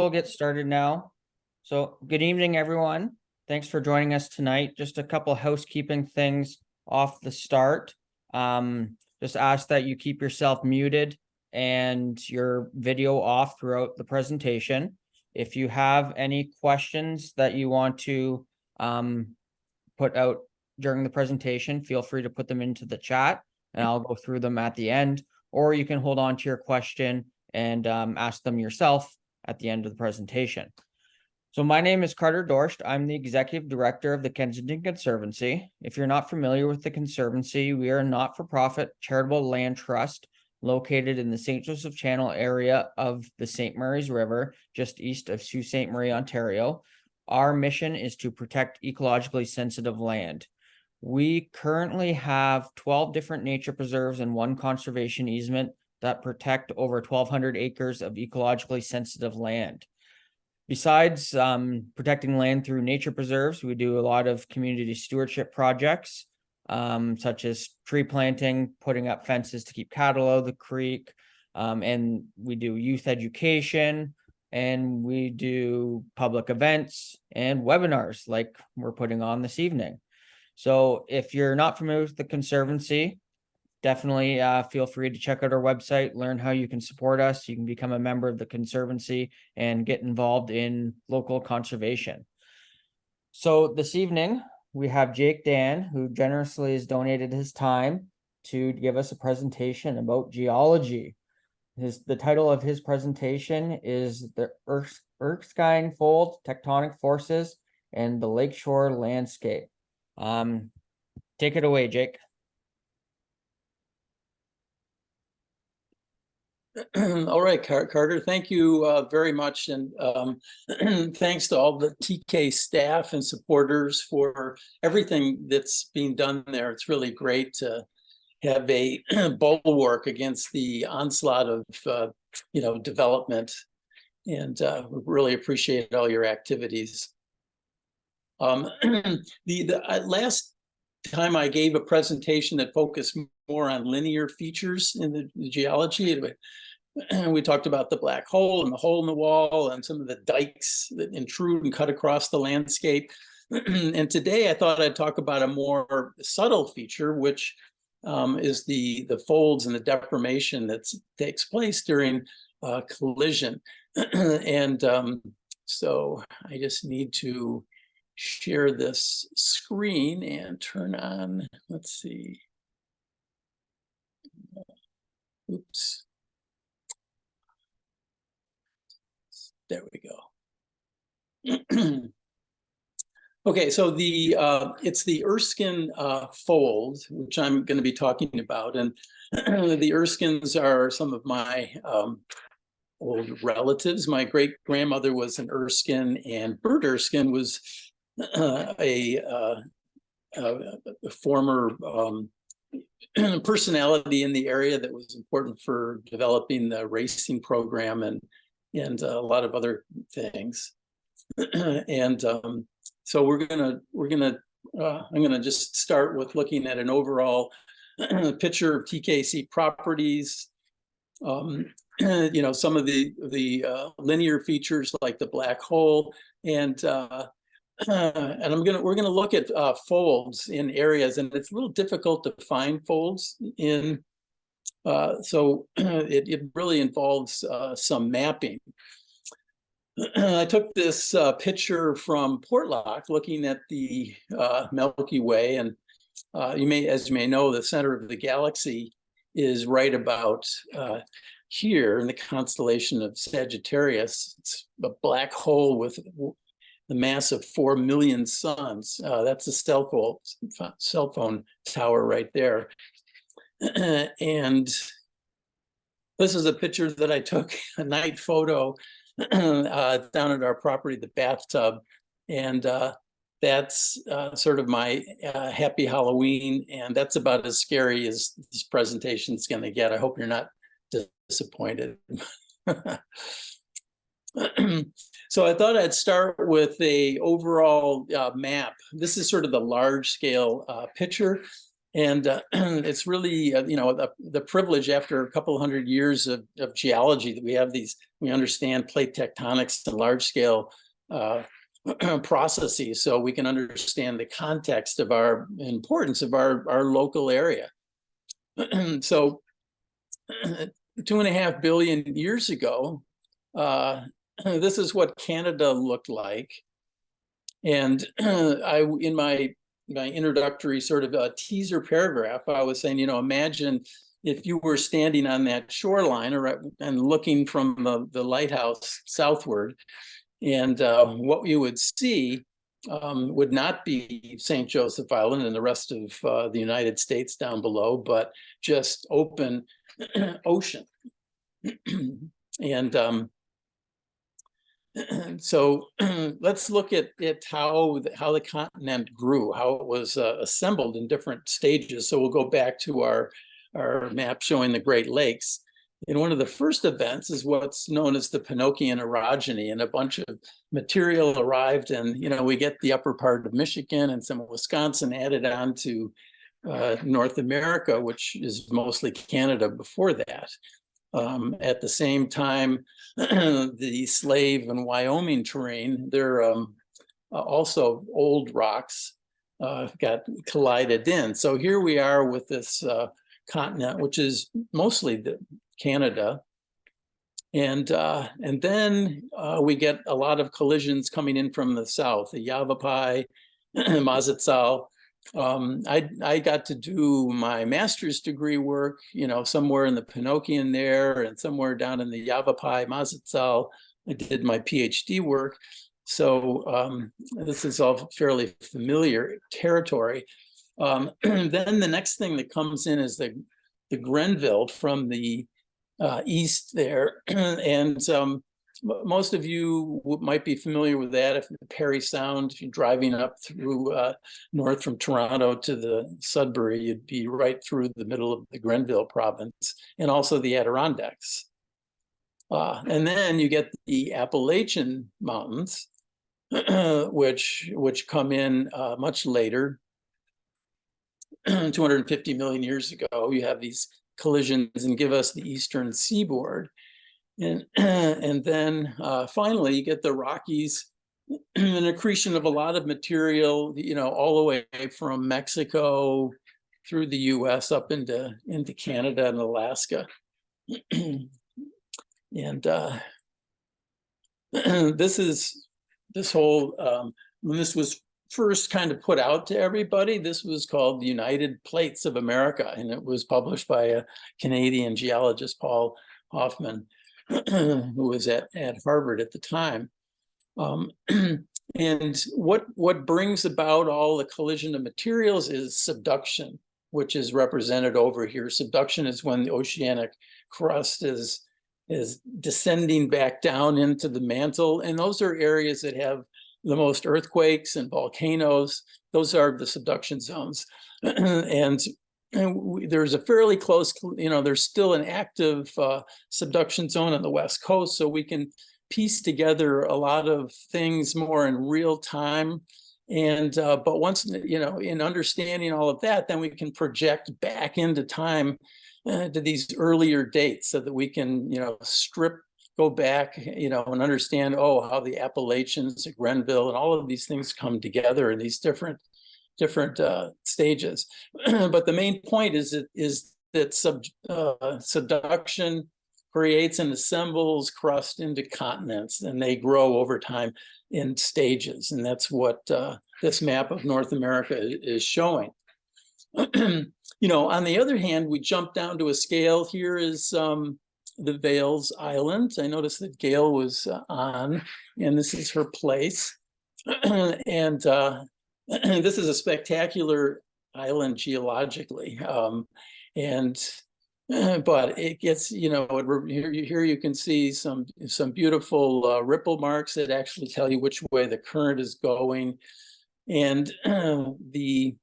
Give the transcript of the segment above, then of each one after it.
We'll get started now. So good evening, everyone. Thanks for joining us tonight. Just a couple housekeeping things off the start. Just ask that you keep yourself muted and your video off throughout the presentation. If you have any questions that you want to put out during the presentation, feel free to put them into the chat and I'll go through them at the end, or you can hold on to your question and ask them yourself at the end of the presentation. So my name is Carter Dorst. I'm the Executive Director of the Kensington Conservancy. If you're not familiar with the Conservancy, we are a not-for-profit charitable land trust located in the St. Joseph Channel area of the St. Mary's River, just east of Sault Ste. Marie, Ontario. Our mission is to protect ecologically sensitive land. We currently have 12 different nature preserves and 1 conservation easement that protect over 1,200 acres of ecologically sensitive land. Besides protecting land through nature preserves, we do a lot of community stewardship projects, such as tree planting, putting up fences to keep cattle out of the creek, and we do youth education, and we do public events and webinars like we're putting on this evening. So if you're not familiar with the Conservancy, definitely feel free to check out our website, learn how you can support us. You can become a member of the Conservancy and get involved in local conservation. So this evening, we have Jake Dann, who generously has donated his time to give us a presentation about geology. The title of his presentation is the Erskine Fold, Tectonic Forces, and the Lakeshore Landscape. Take it away, Jake. All right, Carter, thank you very much. And thanks to all the TK staff and supporters for everything that's being done there. It's really great to have a bulwark against the onslaught of, development. And we really appreciate all your activities. The last time I gave a presentation that focused more on linear features in the geology. We talked about the black hole and the hole in the wall and some of the dikes that intrude and cut across the landscape. And today I thought I'd talk about a more subtle feature, which is the folds and the deformation that takes place during collision. And so I just need to share this screen and turn on, let's see. Oops. There we go. Okay, so it's the Erskine fold, which I'm going to be talking about, and the Erskines are some of my old relatives. My great grandmother was an Erskine, and Bert Erskine was a former personality in the area that was important for developing the racing program and a lot of other things. And so I'm gonna just start with looking at an overall picture of TKC properties. Some of the linear features like the black hole, and we're gonna look at folds in areas, and it's a little difficult to find folds in. So it really involves some mapping. I took this picture from Portlock, looking at the Milky Way, and as you may know, the center of the galaxy is right about here in the constellation of Sagittarius. It's a black hole with the mass of 4 million suns. That's a cell phone tower right there. And this is a picture that I took, a night photo down at our property, the bathtub. And that's sort of my happy Halloween. And that's about as scary as this presentation is going to get. I hope you're not disappointed. So I thought I'd start with a overall map. This is sort of the large scale picture. And it's really, the privilege after a couple hundred years of geology that we have we understand plate tectonics and large scale processes, so we can understand the context of our importance of our local area. So 2.5 billion years ago, this is what Canada looked like. And in my introductory sort of a teaser paragraph, I was saying, imagine if you were standing on that shoreline and looking from the lighthouse southward, and what you would see would not be St. Joseph Island and the rest of the United States down below, but just open ocean. And so let's look at how the continent grew, how it was assembled in different stages. So we'll go back to our map showing the Great Lakes. And one of the first events is what's known as the Pinokian orogeny, and a bunch of material arrived, and we get the upper part of Michigan and some of Wisconsin added on to North America, which is mostly Canada before that. At the same time, the Slave and Wyoming terrain, they're also old rocks got collided in. So here we are with this continent, which is mostly Canada. And then we get a lot of collisions coming in from the south, the Yavapai, Mazatzal. I got to do my master's degree work, somewhere in the Pinokian there, and somewhere down in the Yavapai, Mazatzal. I did my PhD work. So this is all fairly familiar territory. Then the next thing that comes in is the Grenville from the east there. And most of you might be familiar with that. If Parry Sound, if you're driving up through north from Toronto to the Sudbury, you'd be right through the middle of the Grenville province, and also the Adirondacks. And then you get the Appalachian Mountains, which come in much later, 250 million years ago. You have these collisions and give us the eastern seaboard. And then finally, you get the Rockies, an accretion of a lot of material, all the way from Mexico through the U.S. up into Canada and Alaska. And this whole, when this was first kind of put out to everybody, this was called the United Plates of America, and it was published by a Canadian geologist, Paul Hoffman, who was at Harvard at the time. And what brings about all the collision of materials is subduction, which is represented over here. Subduction is when the oceanic crust is descending back down into the mantle, and those are areas that have the most earthquakes and volcanoes. Those are the subduction zones. And there's a fairly close, there's still an active subduction zone on the West Coast, so we can piece together a lot of things more in real time. And but once, in understanding all of that, then we can project back into time to these earlier dates, so that we can, go back, and understand, how the Appalachians, the Grenville, and all of these things come together in these different stages. But the main point is that subduction creates and assembles crust into continents, and they grow over time in stages. And that's what this map of North America is showing. On the other hand, we jump down to a scale. Here is the Vales Island. I noticed that Gail was on, and this is her place. And this is a spectacular island geologically. But it gets, here you can see some beautiful ripple marks that actually tell you which way the current is going. And the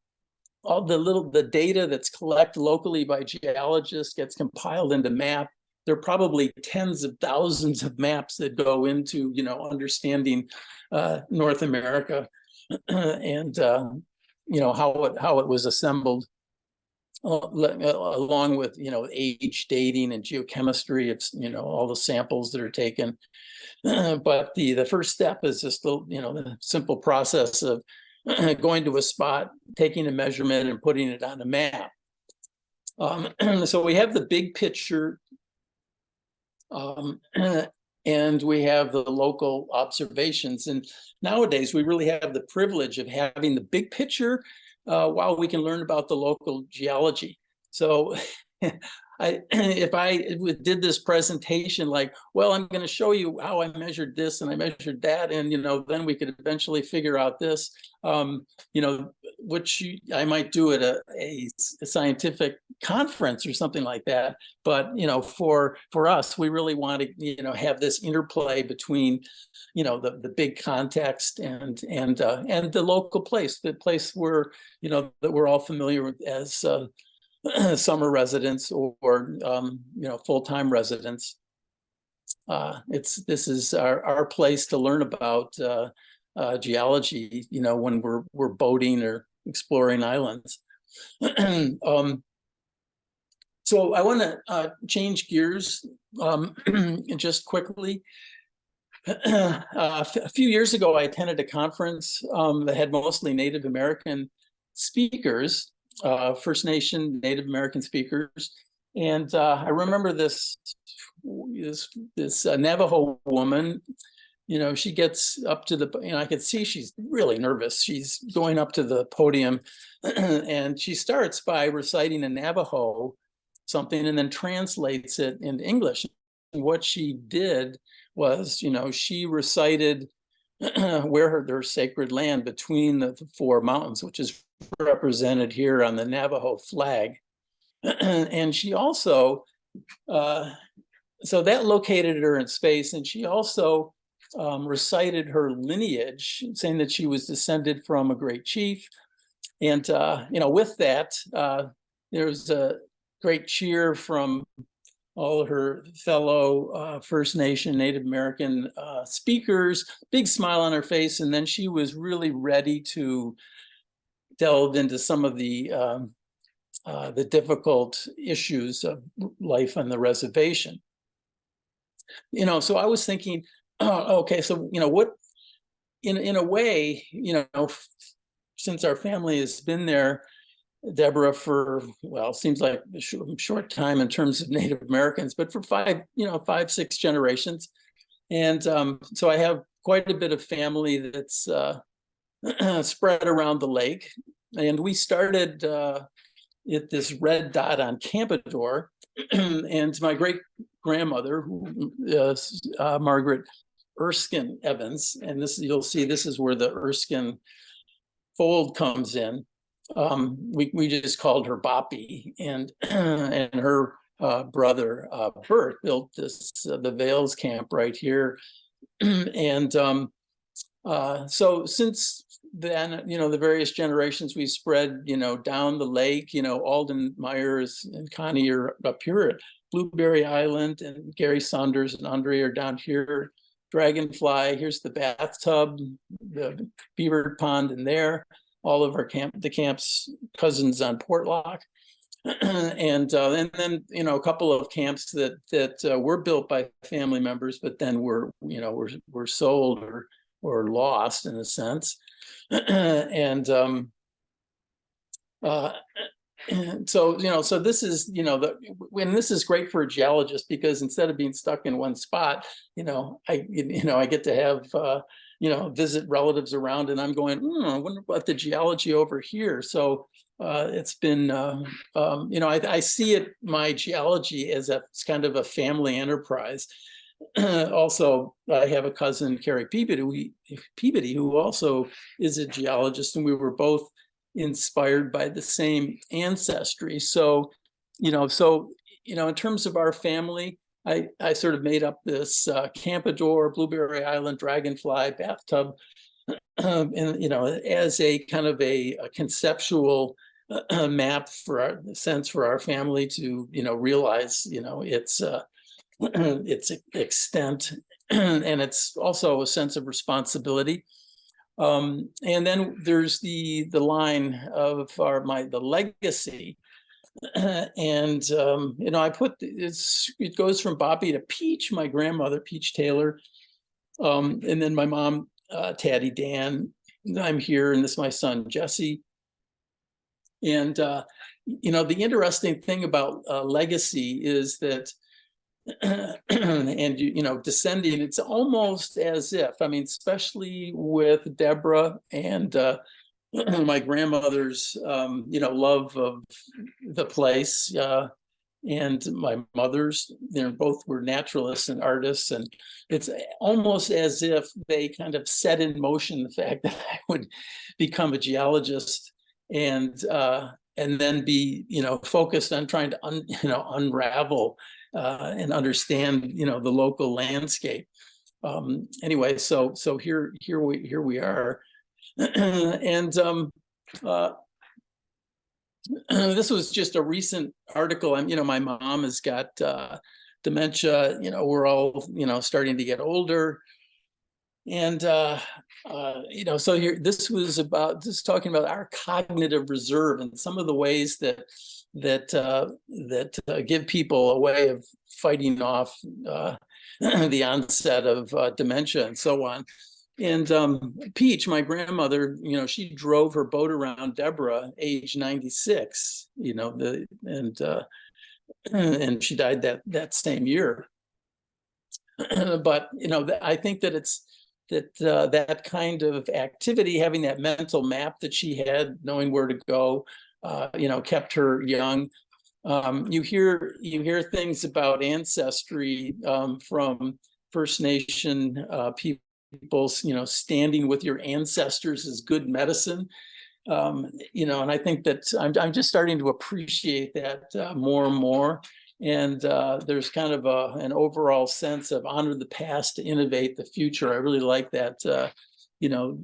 data that's collected locally by geologists gets compiled into map. There are probably tens of thousands of maps that go into, understanding North America and, how it was assembled. along with, age dating and geochemistry. It's, all the samples that are taken. But the first step is just the simple process of going to a spot, taking a measurement and putting it on a map. So we have the big picture, and we have the local observations. And nowadays we really have the privilege of having the big picture while we can learn about the local geology. So if I did this presentation like, well, I'm going to show you how I measured this and I measured that, and then we could eventually figure out this, which I might do at a scientific conference or something like that. But for us, we really want to have this interplay between the big context and the local place, the place where that we're all familiar with as summer residents or full-time residents. This is our place to learn about geology, when we're boating or exploring islands. So I want to change gears just quickly. A few years ago, I attended a conference that had mostly Native American speakers, First Nation Native American speakers, and I remember this Navajo woman. She gets up to the, I could see she's really nervous. She's going up to the podium, and she starts by reciting in Navajo something and then translates it into English. And what she did was, she recited where their sacred land between the four mountains, which is represented here on the Navajo flag. And she also, so that located her in space, and she also recited her lineage, saying that she was descended from a great chief. And, with that, there's a great cheer from all of her fellow First Nation, Native American speakers, big smile on her face. And then she was really ready to delve into some of the difficult issues of life on the reservation. So I was thinking, okay, so, what, in a way, since our family has been there, Deborah, for, well, seems like a short time in terms of Native Americans, but for 5, 6 generations. And so I have quite a bit of family that's spread around the lake. And we started at this red dot on Campador. And my great grandmother, who is Margaret Erskine Evans, and this, you'll see, this is where the Erskine fold comes in. We just called her Boppy, and her brother Bert built the Vales camp right here. And so since then, the various generations we spread, down the lake. Alden Myers and Connie are up here at Blueberry Island, and Gary Saunders and Andre are down here. Dragonfly, here's the bathtub, the beaver pond in there. All of our the camp's cousins on Portlock. And then, a couple of camps that were built by family members, but then were sold or lost in a sense. And so this is, when this is great for a geologist, because instead of being stuck in one spot, I get to have, visit relatives around, and I'm going, I wonder about the geology over here. So it's been, I see it, my geology, as it's kind of a family enterprise. Also, I have a cousin, Carrie Peabody, who also is a geologist, and we were both inspired by the same ancestry. So, in terms of our family, I sort of made up this Campador, Blueberry Island, Dragonfly, bathtub, and as a kind of a conceptual map for our family to realize its extent, and it's also a sense of responsibility. And then there's the line of the legacy. And you know, I put it goes from Boppy to Peach, my grandmother, Peach Taylor, and then my mom, Taddy Dan. I'm here, and this is my son Jesse. And you know, the interesting thing about legacy is that, and you know, descending, it's almost as if, I mean, especially with Deborah and my grandmother's, you know, love of the place, and my mother's, you both were naturalists and artists, and it's almost as if they kind of set in motion the fact that I would become a geologist and then be, you know, focused on trying to you know, unravel and understand, you know, the local landscape. Anyway, so here we are. And this was just a recent article. You know, my mom has got dementia. You know, we're all, you know, starting to get older. And you know, so here, this was talking about our cognitive reserve and some of the ways that give people a way of fighting off the onset of dementia and so on. And Peach, my grandmother, you know, she drove her boat around Deborah, age 96. You know, and she died that same year. But you know, I think that it's that kind of activity, having that mental map that she had, knowing where to go, you know, kept her young. You hear things about ancestry from First Nation people, you know, standing with your ancestors is good medicine. You know, and I think that I'm just starting to appreciate that more and more. And there's kind of an overall sense of honor the past to innovate the future. I really like that, you know,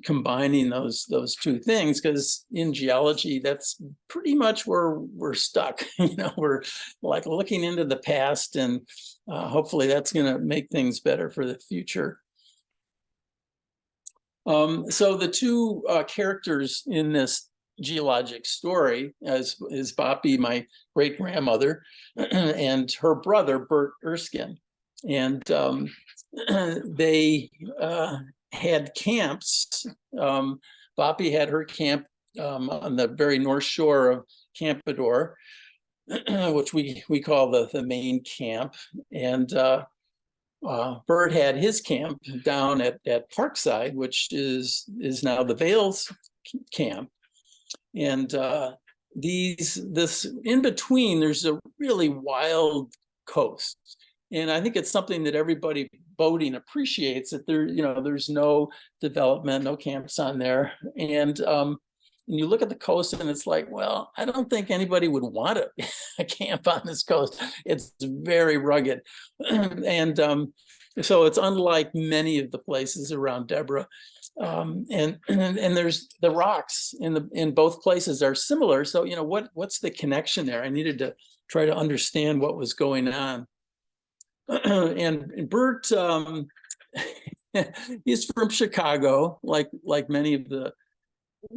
combining those two things, because in geology, that's pretty much where we're stuck. You know, we're like looking into the past, and hopefully that's going to make things better for the future. So the two characters in this geologic story is Boppy, my great grandmother, and her brother Bert Erskine, and they had camps. Boppy had her camp on the very north shore of Campador, which we call the main camp, and Bert had his camp down at Parkside, which is now the Vales camp. And this in between, there's a really wild coast. And I think it's something that everybody boating appreciates, that there's no development, no camps on there. And you look at the coast and it's like, well, I don't think anybody would want a camp on this coast. It's very rugged. And so it's unlike many of the places around Deborah. And there's the rocks in both places are similar. So, you know, what's the connection there? I needed to try to understand what was going on. And Bert, he's from Chicago, like many of the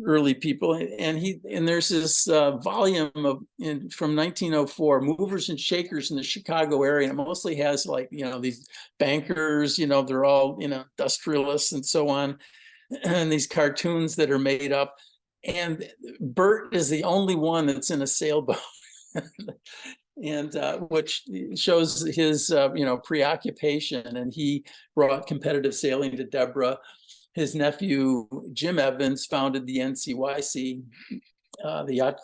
early people, and there's this volume from 1904, Movers and Shakers in the Chicago area, and it mostly has, like, you know, these bankers, you know, they're all, you know, industrialists and so on, and these cartoons that are made up, and Bert is the only one that's in a sailboat. And which shows his you know, preoccupation. And he brought competitive sailing to Deborah. His nephew Jim Evans founded the NCYC, the yacht,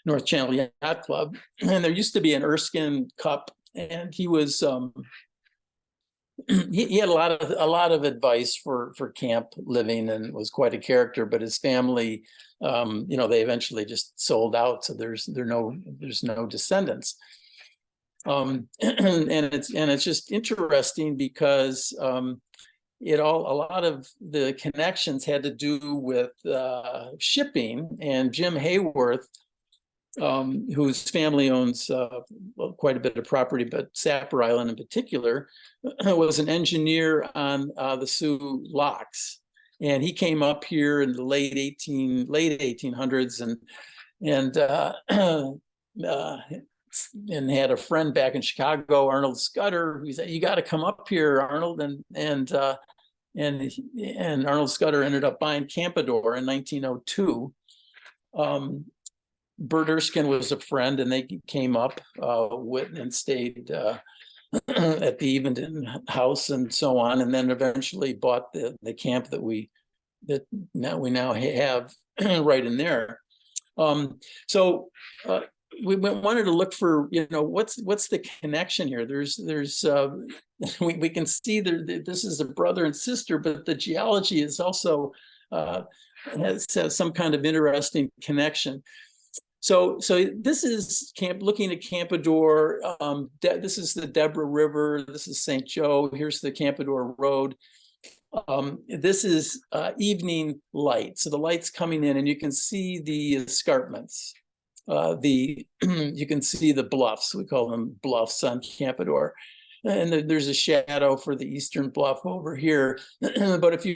North Channel Yacht Club, and there used to be an Erskine Cup, and he was he had a lot of advice for camp living, and was quite a character. But his family, you know, they eventually just sold out, so there's no descendants. And it's just interesting because a lot of the connections had to do with shipping. And Jim Hayworth, whose family owns quite a bit of property, but Sapper Island in particular, was an engineer on the Sioux locks. And he came up here in the late 1800s and and had a friend back in Chicago, Arnold Scudder, who said, "You got to come up here, Arnold." And Arnold Scudder ended up buying Campador in 1902. Bert Erskine was a friend, and they came up and stayed at the Evenden house and so on, and then eventually bought the camp that we now have right in there. So we wanted to look for, what's the connection here. There's we can see this is a brother and sister, but the geology is also has some kind of interesting connection. So this is looking at Campador. This is the Deborah River. This is St. Joe. Here's the Campador Road. This is evening light. So the light's coming in, and you can see the escarpments. You can see the bluffs. We call them bluffs on Campador. And there's a shadow for the eastern bluff over here. But if you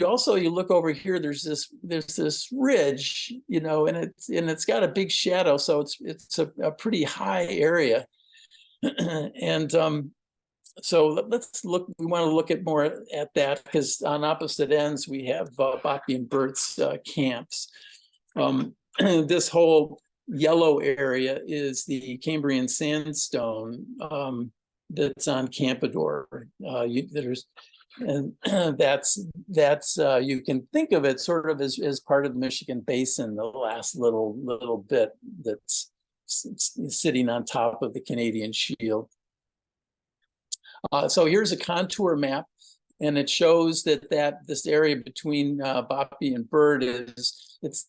look over here, there's this ridge, and it's got a big shadow, so it's a pretty high area. And so let's look. We want to look at more at that, because on opposite ends we have Boppy and Bert's camps. This whole yellow area is the Cambrian sandstone that's on Campador. That's you can think of it sort of as part of the Michigan Basin, the last little bit that's sitting on top of the Canadian Shield. So here's a contour map, and it shows that this area between Boppy and Bert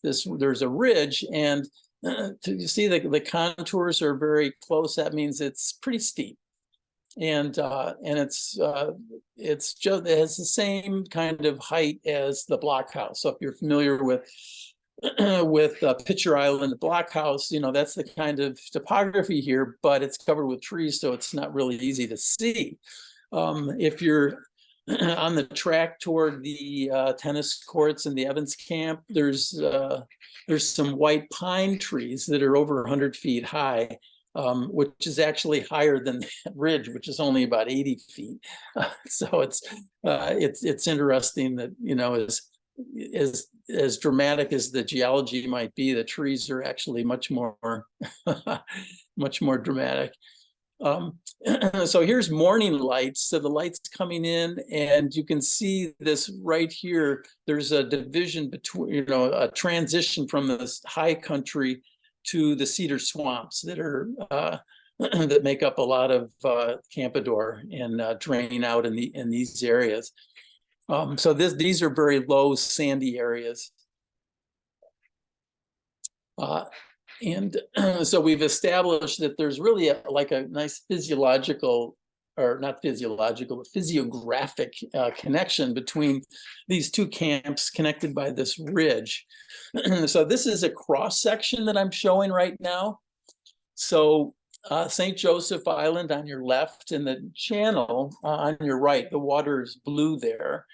there's a ridge, and you see the contours are very close. That means it's pretty steep. And it has the same kind of height as the blockhouse. So if you're familiar with Pitcher Island blockhouse, that's the kind of topography here, but it's covered with trees, so it's not really easy to see. If you're on the track toward the tennis courts and the Evans camp, there's some white pine trees that are over 100 feet high. Which is actually higher than that ridge, which is only about 80 feet. So it's interesting that as dramatic as the geology might be, the trees are actually much more much more dramatic. So here's morning lights. So the light's coming in, and you can see this right here. There's a division between, a transition from this high country to the cedar swamps that are that make up a lot of Campador and drain out in these areas. So these are very low sandy areas. And so we've established that there's really a nice physiological, or not physiological, but physiographic connection between these two camps connected by this ridge. So this is a cross section that I'm showing right now. So St. Joseph Island on your left, and the channel on your right, the water is blue there.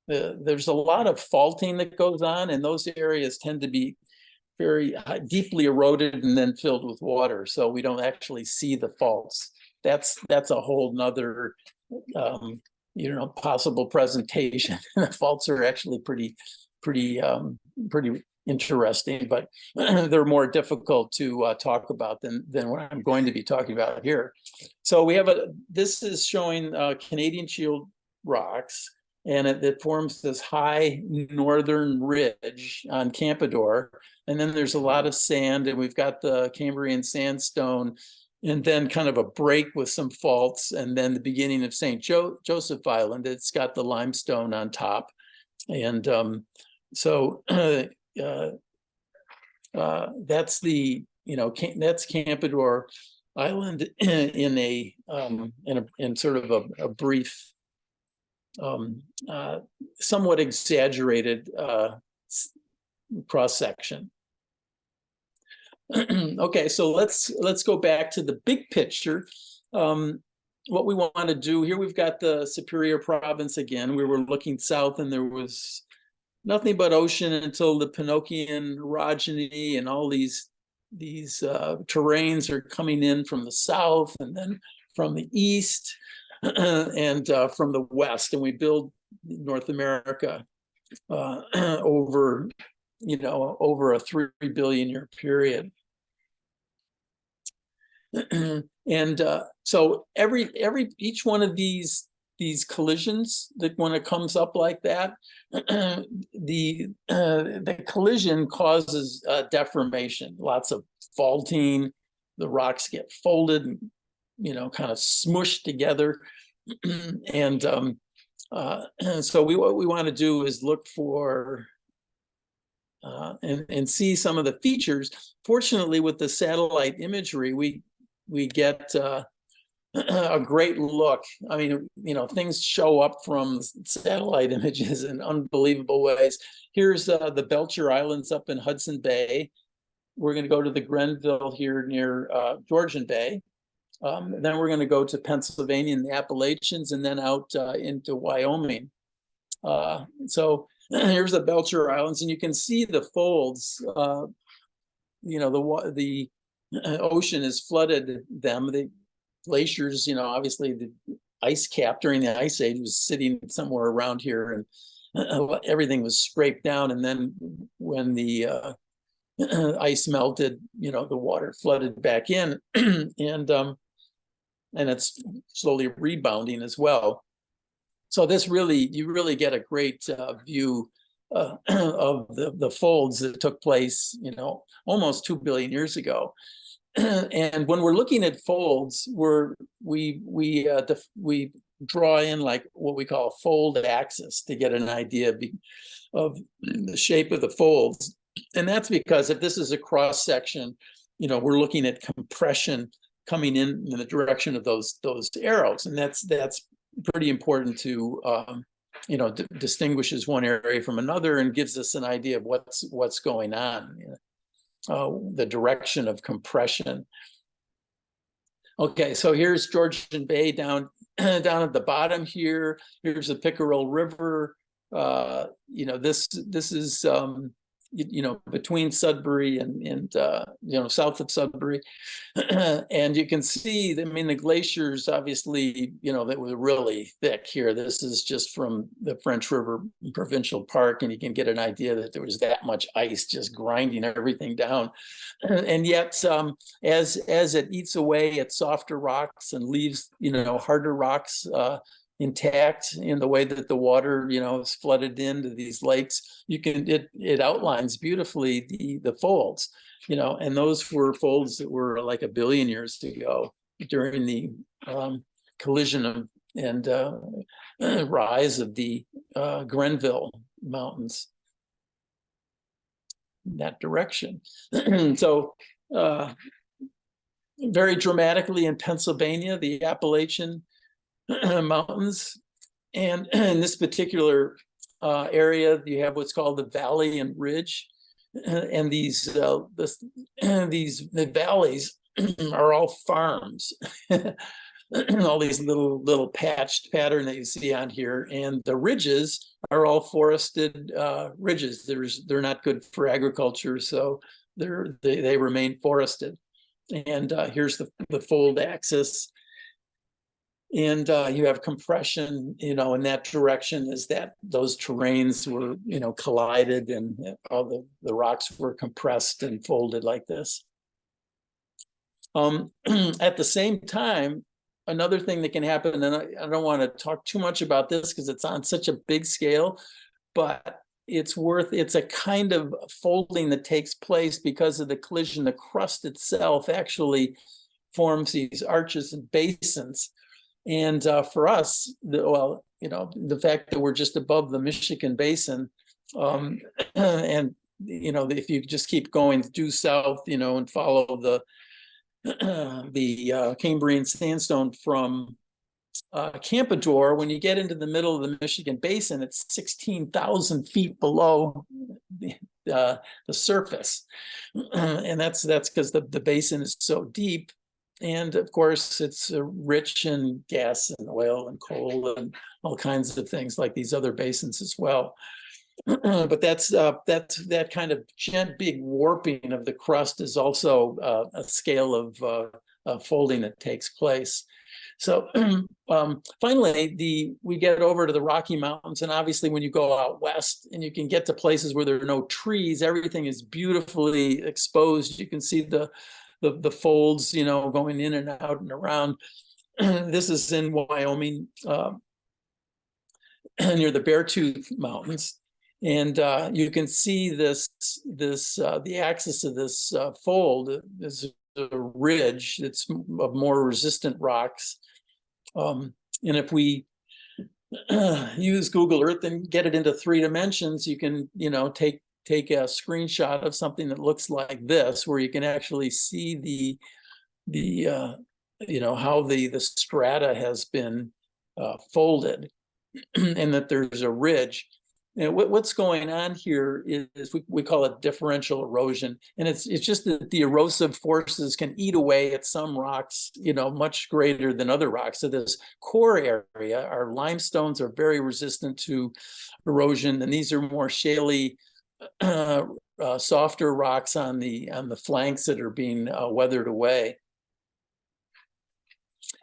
There's a lot of faulting that goes on, and those areas tend to be very deeply eroded and then filled with water, so we don't actually see the faults. That's a whole nother possible presentation. The faults are actually pretty interesting, but they're more difficult to talk about than what I'm going to be talking about here. So we have this is showing Canadian Shield rocks, and it forms this high northern ridge on Campador. And then there's a lot of sand, and we've got the Cambrian sandstone, and then kind of a break with some faults, and then the beginning of St. Joseph Island. It's got the limestone on top. And so that's that's Campador Island in sort of a brief, somewhat exaggerated cross section. Okay, so let's go back to the big picture. What we want to do here, we've got the Superior Province again. We were looking south, and there was nothing but ocean until the Pinokian orogeny and all these terrains are coming in from the south and then from the east and from the west, and we build North America over a 3 billion year period. And so each one of these collisions, that when it comes up like that, the collision causes deformation, lots of faulting. The rocks get folded, kind of smushed together. And so what we want to do is look for and see some of the features. Fortunately, with the satellite imagery, we get a great look. I mean, things show up from satellite images in unbelievable ways. Here's the Belcher Islands up in Hudson Bay. We're going to go to the Grenville here near Georgian Bay. Then we're going to go to Pennsylvania and the Appalachians, and then out into Wyoming. So here's the Belcher Islands, and you can see the folds. The ocean has flooded them. The glaciers, obviously the ice cap during the Ice Age was sitting somewhere around here, and everything was scraped down. And then when the ice melted, the water flooded back in, and it's slowly rebounding as well. So you really get a great view of the folds that took place, almost 2 billion years ago. And when we're looking at folds, we draw in like what we call a fold axis to get an idea of the shape of the folds. And that's because if this is a cross section, we're looking at compression coming in the direction of those arrows, and that's pretty important to distinguishes one area from another and gives us an idea of what's going on. The direction of compression. Okay, so here's Georgian Bay down at the bottom here. Here's the Pickerel River. This is between Sudbury and south of Sudbury, and you can see, the glaciers obviously, that were really thick here. This is just from the French River Provincial Park, and you can get an idea that there was that much ice just grinding everything down. And yet, as it eats away at softer rocks and leaves, harder rocks intact in the way that the water, is flooded into these lakes, it outlines beautifully the folds, and those were folds that were like 1 billion years ago during the collision and rise of the Grenville Mountains in that direction. So very dramatically in Pennsylvania, the Appalachian mountains, and in this particular area, you have what's called the valley and ridge, and the valleys are all farms. All these little patched pattern that you see on here, and the ridges are all forested ridges. They're not good for agriculture, so they remain forested. And here's the fold axis. And you have compression, in that direction, is that those terrains were, collided, and all the rocks were compressed and folded like this. At the same time, another thing that can happen, and I don't want to talk too much about this because it's on such a big scale, but it's a kind of folding that takes place because of the collision. The crust itself actually forms these arches and basins. And for us, the fact that we're just above the Michigan Basin, and if you just keep going due south, and follow the Cambrian sandstone from Campador, when you get into the middle of the Michigan Basin, it's 16,000 feet below the surface, and that's because the basin is so deep. And of course, it's rich in gas and oil and coal and all kinds of things like these other basins as well. But that kind of big warping of the crust is also a scale of folding that takes place. So finally, we get over to the Rocky Mountains, and obviously when you go out west and you can get to places where there are no trees, everything is beautifully exposed. You can see the folds, going in and out and around. This is in Wyoming, near the Beartooth Mountains. And you can see the axis of this fold is a ridge that's of more resistant rocks. And if we use Google Earth and get it into 3 dimensions, you can, take a screenshot of something that looks like this, where you can actually see how the strata has been folded, and that there's a ridge. And what's going on here is we call it differential erosion, and it's just that the erosive forces can eat away at some rocks, much greater than other rocks. So this core area, our limestones are very resistant to erosion, and these are more shaly, softer rocks on the flanks that are being weathered away.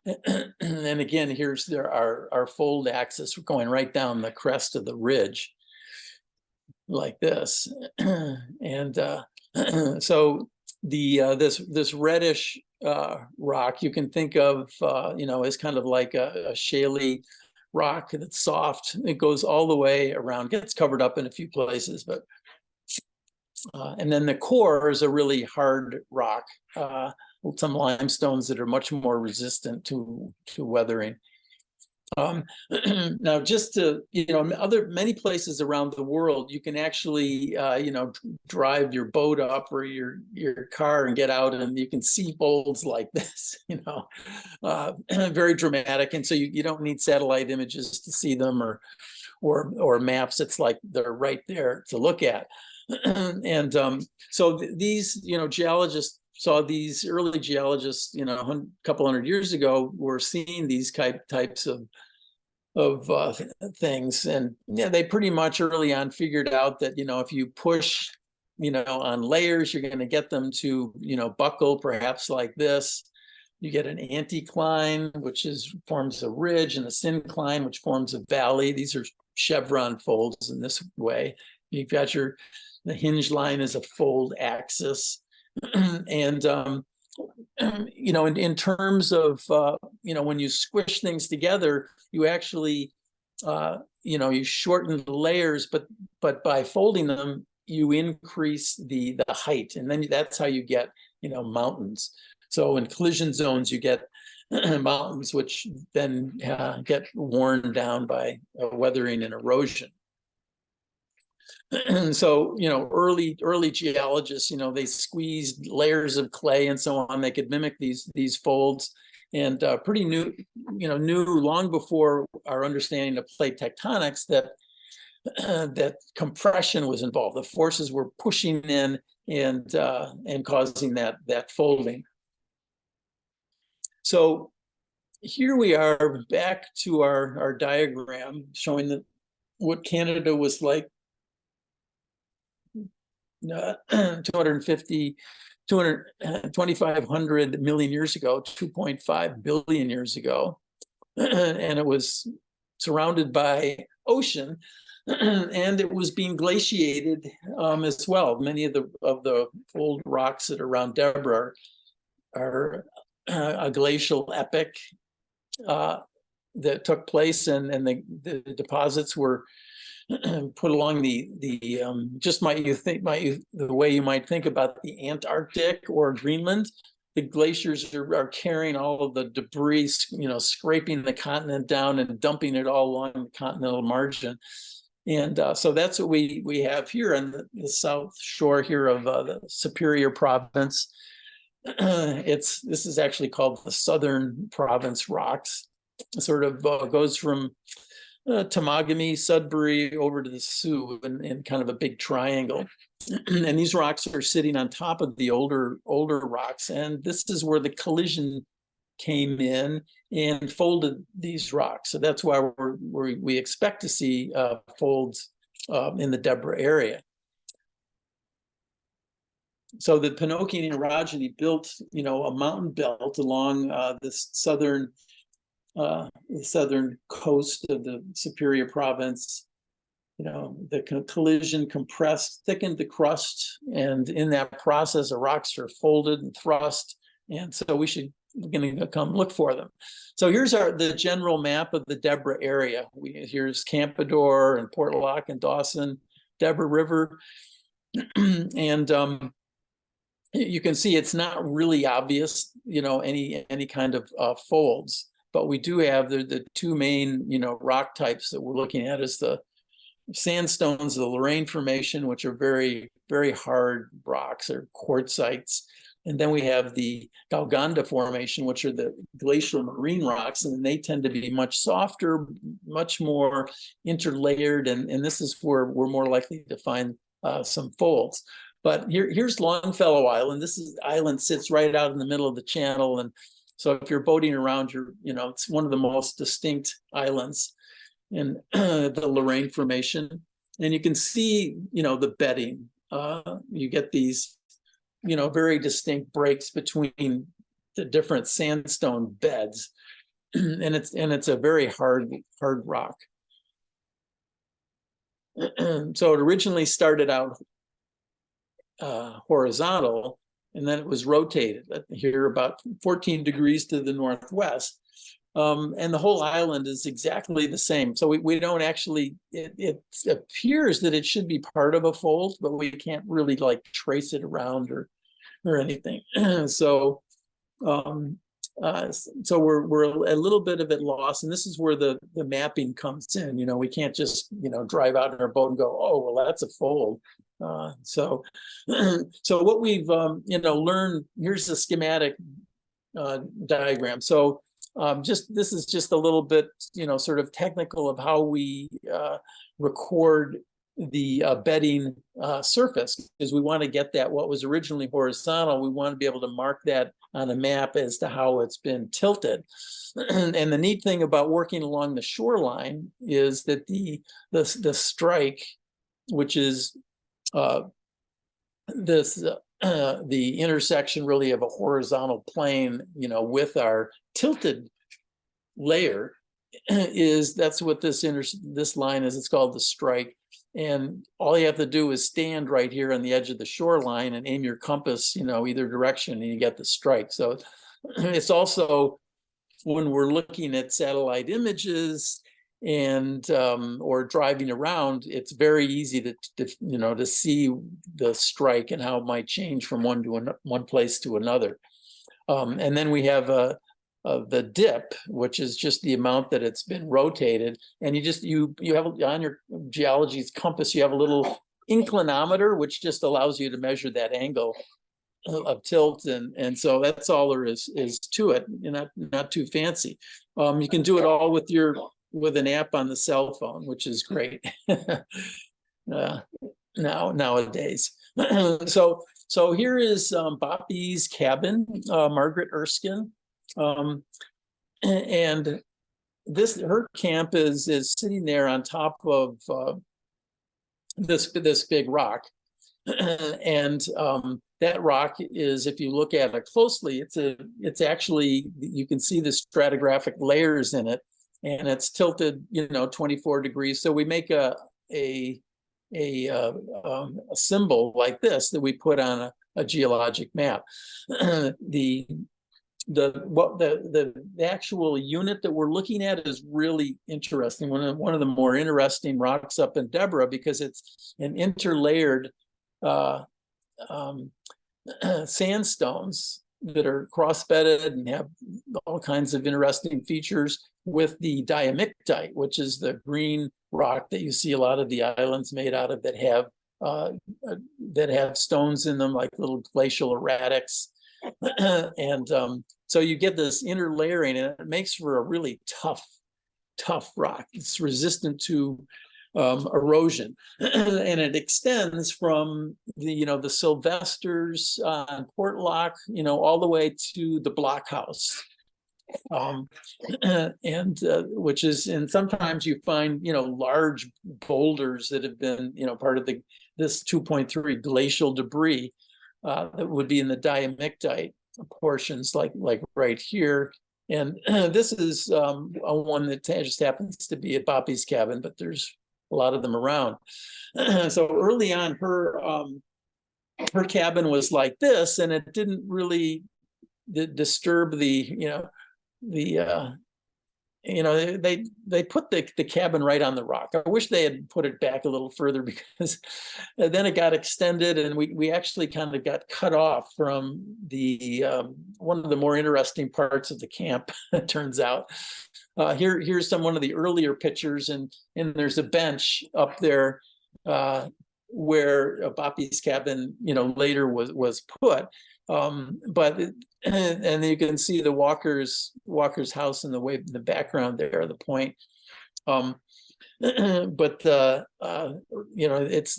And again, here's our fold axis going right down the crest of the ridge, like this. And so this reddish rock you can think of, as kind of like a shaly rock that's soft. It goes all the way around, gets covered up in a few places, but and then the core is a really hard rock. Some limestones that are much more resistant to weathering. Now, just to, many places around the world, you can actually, drive your boat up or your car and get out, and you can see folds like this, very dramatic. And so you don't need satellite images to see them, or maps. It's like they're right there to look at. And so these, geologists saw these early geologists, a couple hundred years ago, were seeing these types of things, and they pretty much early on figured out that if you push, on layers, you're going to get them to buckle, perhaps like this. You get an anticline, which forms a ridge, and a syncline, which forms a valley. These are chevron folds in this way. You've got the hinge line is a fold axis. And in terms of when you squish things together, you actually you shorten the layers, but by folding them, you increase the height, and then that's how you get mountains. So in collision zones, you get mountains which then get worn down by weathering and erosion. So, early geologists, they squeezed layers of clay and so on. They could mimic these folds, and pretty knew long before our understanding of plate tectonics that compression was involved. The forces were pushing in and causing that folding. So here we are back to our diagram showing what Canada was like 2,500 million years ago, 2.5 billion years ago. And it was surrounded by ocean, and it was being glaciated as well. Many of the old rocks that are around Deborah are a glacial epoch that took place, and the deposits were put along the way you might think about the Antarctic or Greenland. The glaciers are carrying all of the debris, scraping the continent down and dumping it all along the continental margin. And so that's what we have here on the south shore here of the Superior Province. This is actually called the Southern Province Rocks. It sort of goes from Temagami, Sudbury over to the Sioux in kind of a big triangle. And these rocks are sitting on top of the older rocks. And this is where the collision came in and folded these rocks. So that's why we expect to see folds in the Deborah area. So the Pinokian and orogeny built, a mountain belt along the southern coast of the Superior Province. The collision compressed, thickened the crust, and in that process, the rocks are folded and thrust. And so we're going to come look for them. So here's the general map of the Deborah area. Here's Campador and Portlock and Dawson, Deborah River, and you can see it's not really obvious, any kind of folds. But we do have the two main, rock types that we're looking at is the sandstones of the Lorraine Formation, which are very, very hard rocks or quartzites. And then we have the Gauganda Formation, which are the glacial marine rocks, and they tend to be much softer, much more interlayered, and this is where we're more likely to find some folds. But here's Longfellow Island. Island sits right out in the middle of the channel, and so if you're boating around, it's one of the most distinct islands in the Lorraine Formation, and you can see, the bedding. You get these, very distinct breaks between the different sandstone beds, and it's a very hard rock. So it originally started out horizontal, and then it was rotated here about 14 degrees to the northwest. And the whole island is exactly the same. So we don't actually, it appears that it should be part of a fold, but we can't really like trace it around or anything. So we're a little bit of it lost, and this is where the mapping comes in. We can't just drive out in our boat and go, oh well, that's a fold. So what we've learned, here's the schematic diagram. So this is just a little bit sort of technical of how we record the bedding surface, because we want to get that what was originally horizontal. We want to be able to mark that on a map as to how it's been tilted. And the neat thing about working along the shoreline is that the strike, which is the intersection really of a horizontal plane, with our tilted layer, that's what this line is. It's called the strike. And all you have to do is stand right here on the edge of the shoreline and aim your compass, either direction, and you get the strike. So it's also, when we're looking at satellite images and or driving around, it's very easy to see the strike and how it might change from one place to another. And then we have the dip, which is just the amount that it's been rotated, and you have on your geology's compass, you have a little inclinometer, which just allows you to measure that angle of tilt, and so that's all there is to it. Not too fancy. You can do it all with an app on the cell phone, which is great nowadays. So here is Boppy's cabin, Margaret Erskine. And her camp is sitting there on top of this big rock, and that rock is, if you look at it closely, it's actually, you can see the stratigraphic layers in it, and it's tilted 24 degrees. So we make a symbol like this that we put on a geologic map. The actual unit that we're looking at is really interesting. One of the more interesting rocks up in Deborah, because it's an interlayered sandstones that are cross-bedded and have all kinds of interesting features, with the diamictite, which is the green rock that you see a lot of the islands made out of, that have stones in them like little glacial erratics. And so you get this interlayering, and it makes for a really tough rock. It's resistant to erosion, and it extends from the Sylvesters on Portlock, all the way to the blockhouse Um, and which is, and sometimes you find, large boulders that have been, part of this 2.3 glacial debris that would be in the diamictite portions, like right here. And this is a one that just happens to be at Boppy's cabin, but there's a lot of them around. So early on, her cabin was like this, and it didn't really disturb they put the cabin right on the rock. I wish they had put it back a little further, because then it got extended, and we actually kind of got cut off from the one of the more interesting parts of the camp. It turns out. Here's one of the earlier pictures, and there's a bench up there where Boppy's cabin, later was put. But and you can see the Walker's house in the background there, the point. But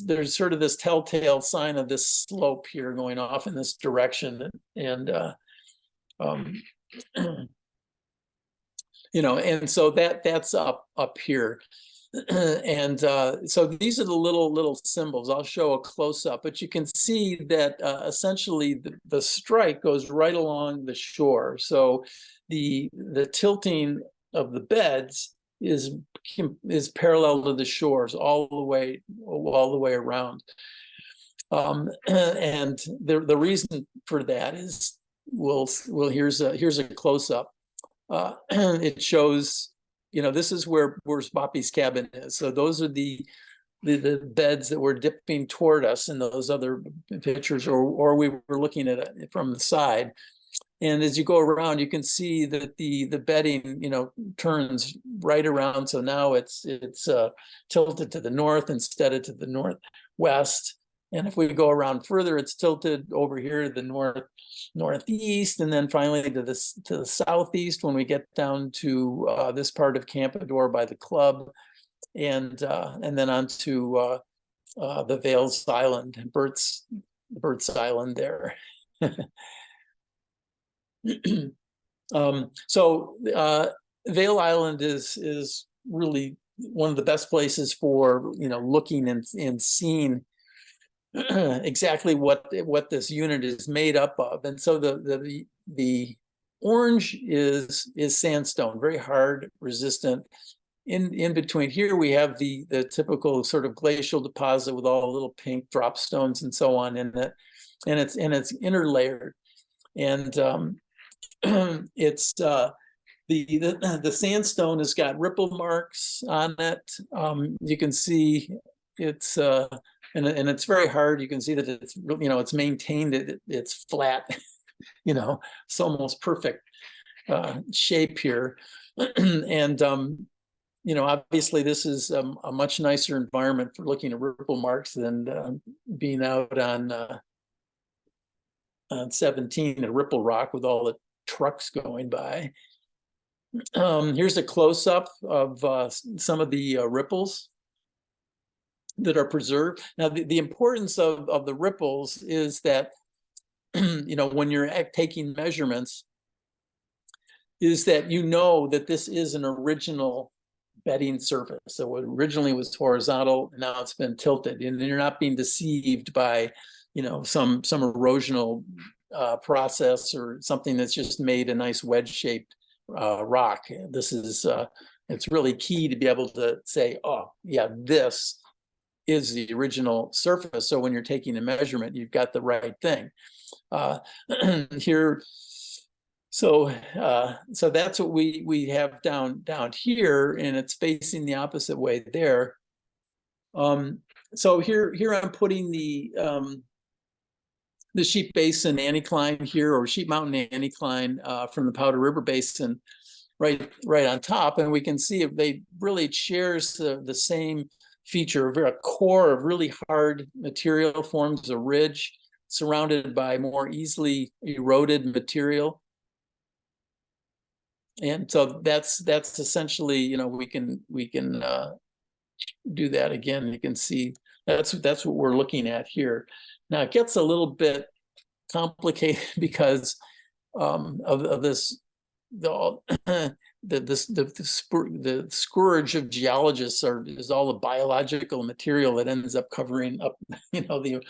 there's sort of this telltale sign of this slope here going off in this direction, and and so that's up here. And so these are the little symbols. I'll show a close-up, but you can see that essentially the strike goes right along the shore. So the tilting of the beds is parallel to the shores all the way around. And the reason for that is, here's a close-up. It shows, this is where Boppy's cabin is. So those are the beds that were dipping toward us in those other pictures, or we were looking at it from the side. And as you go around, you can see that the bedding, turns right around. So now it's tilted to the north instead of to the northwest. And if we go around further, it's tilted over here to the northeast, and then finally to the southeast when we get down to this part of Campador by the club, and then onto the Vales Island, Bert's Island there. So Vale Island is really one of the best places for looking and seeing exactly what this unit is made up of. And so the orange is sandstone, very hard, resistant. In between here we have the typical sort of glacial deposit with all the little pink drop stones and so on in it, and it's interlayered. And it's the sandstone has got ripple marks on it. You can see it's and it's very hard. You can see that it's it's maintained. It's flat. It's almost perfect shape here. And obviously this is a much nicer environment for looking at ripple marks than being out on 17 at Ripple Rock with all the trucks going by. Here's a close-up of some of the ripples that are preserved. Now, the importance of the ripples is that, when you're taking measurements, is that that this is an original bedding surface. So it originally was horizontal, and now it's been tilted, and you're not being deceived by, some erosional process or something that's just made a nice wedge-shaped rock. This is it's really key to be able to say, oh yeah, this is the original surface. So when you're taking a measurement, you've got the right thing here. So that's what we have down here, and it's facing the opposite way there. So here I'm putting the Sheep Basin anticline here, or Sheep Mountain anticline from the Powder River Basin right on top, and we can see if they really shares the same feature. A core of really hard material forms a ridge surrounded by more easily eroded material. And so that's essentially, we can do that again. You can see that's what we're looking at here. Now it gets a little bit complicated because of this the scourge of geologists is all the biological material that ends up covering up, the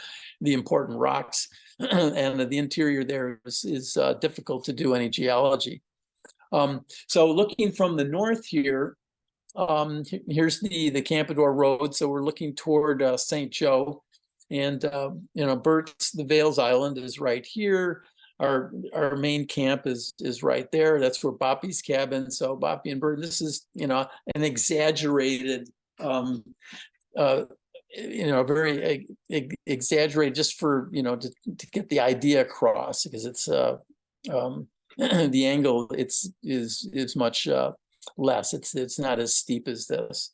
important rocks, and the interior there is difficult to do any geology. So looking from the north here, here's the Campador Road. So we're looking toward St. Joe, and Burt's, the Vales Island is right here. Our main camp is right there. That's where Boppy's cabin. So Boppy and Bert, this is an exaggerated, very exaggerated, just for to get the idea across, because it's the angle is much less. It's not as steep as this.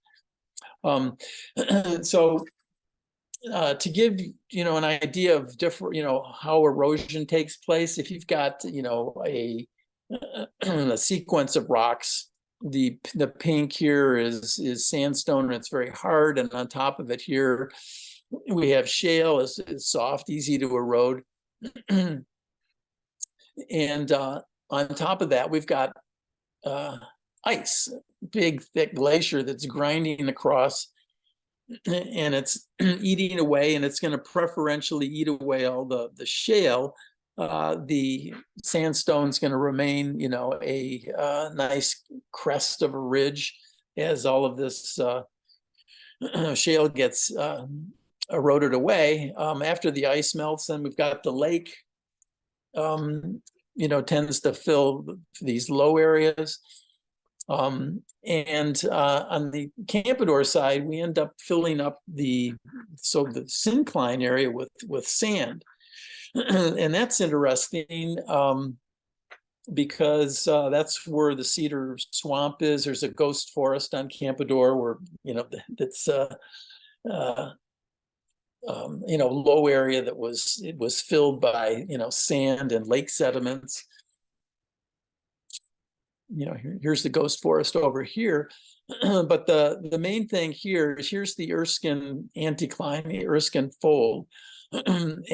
So to give an idea of different how erosion takes place, if you've got a sequence of rocks, the pink here is sandstone, and it's very hard, and on top of it here we have shale, is soft, easy to erode, and on top of that we've got ice, big thick glacier that's grinding across, and it's eating away, and it's going to preferentially eat away all the shale. The sandstone's going to remain, a nice crest of a ridge as all of this shale gets eroded away. After the ice melts, then we've got the lake, tends to fill these low areas. And on the Campador side, we end up filling up the syncline area with sand. And that's interesting, because that's where the cedar swamp is. There's a ghost forest on Campador where that's low area that was filled by sand and lake sediments. Here's the ghost forest over here. But the main thing here is, here's the Erskine anticline, the Erskine fold. And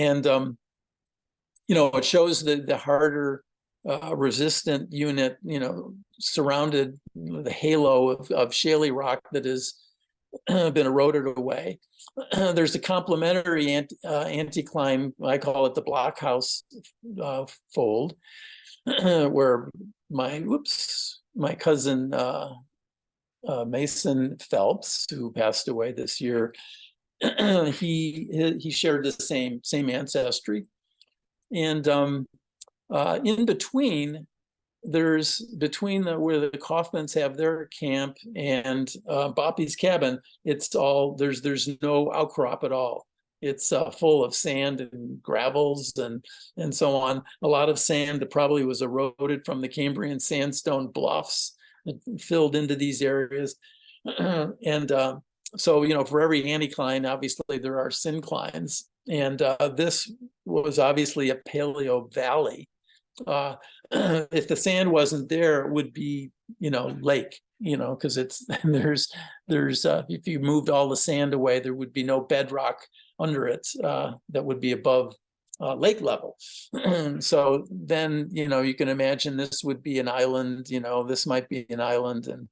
it shows the harder resistant unit, surrounded the halo of shaly rock that has been eroded away. There's a complementary anticline, I call it the blockhouse fold, where my cousin Mason Phelps, who passed away this year, he shared the same ancestry. And in between, where the Kaufmans have their camp and Boppy's cabin, there's no outcrop at all. It's full of sand and gravels and so on. A lot of sand that probably was eroded from the Cambrian sandstone bluffs that filled into these areas. And so, for every anticline, obviously there are synclines. And this was obviously a paleo valley. If the sand wasn't there, it would be, lake, because there's if you moved all the sand away, there would be no bedrock under it that would be above lake level. So then, you can imagine this would be an island, this might be an island, and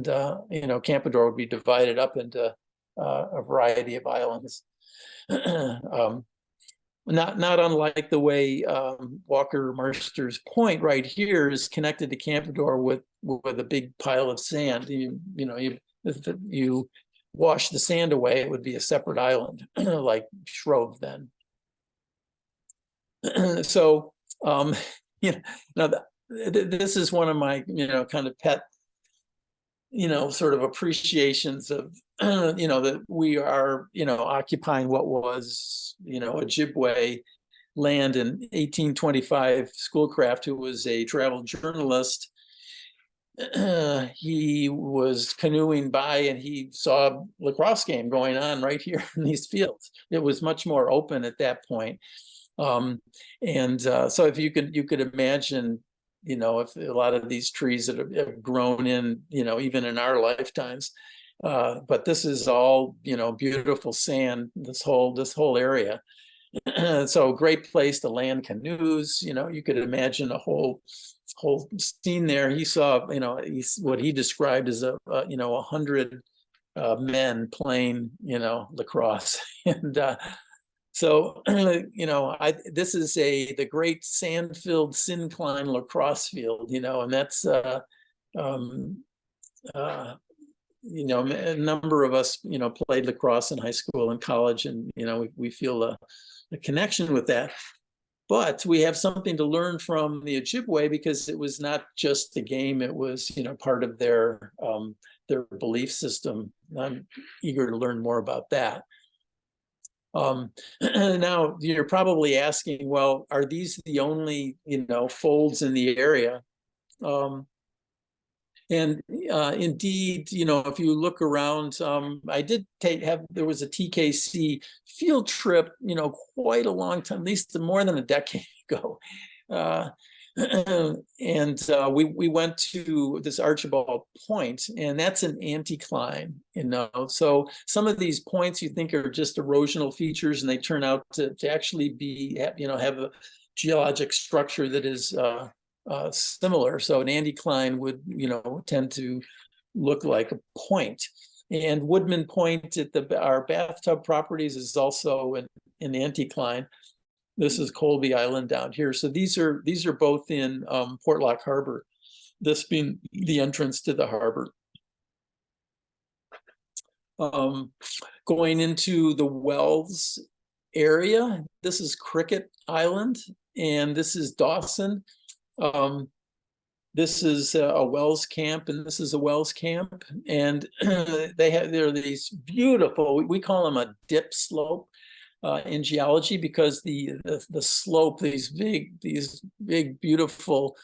Campador would be divided up into a variety of islands. Not unlike the way Walker Marster's Point right here is connected to Campador with a big pile of sand. If you wash the sand away, it would be a separate island, like Shrove then. So, now this is one of my, kind of pet, sort of appreciations of, that we are, occupying what was, Ojibwe land in 1825. Schoolcraft, who was a travel journalist, he was canoeing by and he saw a lacrosse game going on right here in these fields. It was much more open at that point. So if you could imagine, if a lot of these trees that have grown in, even in our lifetimes, but this is all, beautiful sand, this whole area. So great place to land canoes. You could imagine a whole scene there. He saw, what he described as 100 men playing, lacrosse. And so, this is the great sand-filled syncline lacrosse field, and that's, a number of us, played lacrosse in high school and college, and, we feel a connection with that. But we have something to learn from the Ojibwe, because it was not just a game, it was, part of their belief system. I'm eager to learn more about that. Now you're probably asking, well, are these the only, folds in the area? And indeed, if you look around, I did there was a TKC field trip, quite a long time, at least more than a decade ago. And we went to this Archibald Point, and that's an anticline, So some of these points you think are just erosional features, and they turn out to actually be, have a geologic structure that is similar. So an anticline would, tend to look like a point. And Woodman Point at our bathtub properties is also an anticline. This is Colby Island down here. So these are both in Portlock Harbor, this being the entrance to the harbor. Going into the Wells area, this is Cricket Island, and this is Dawson. This is a Wells camp, and this is a Wells camp, and there are these beautiful, we call them a dip slope in geology, because the slope, these big beautiful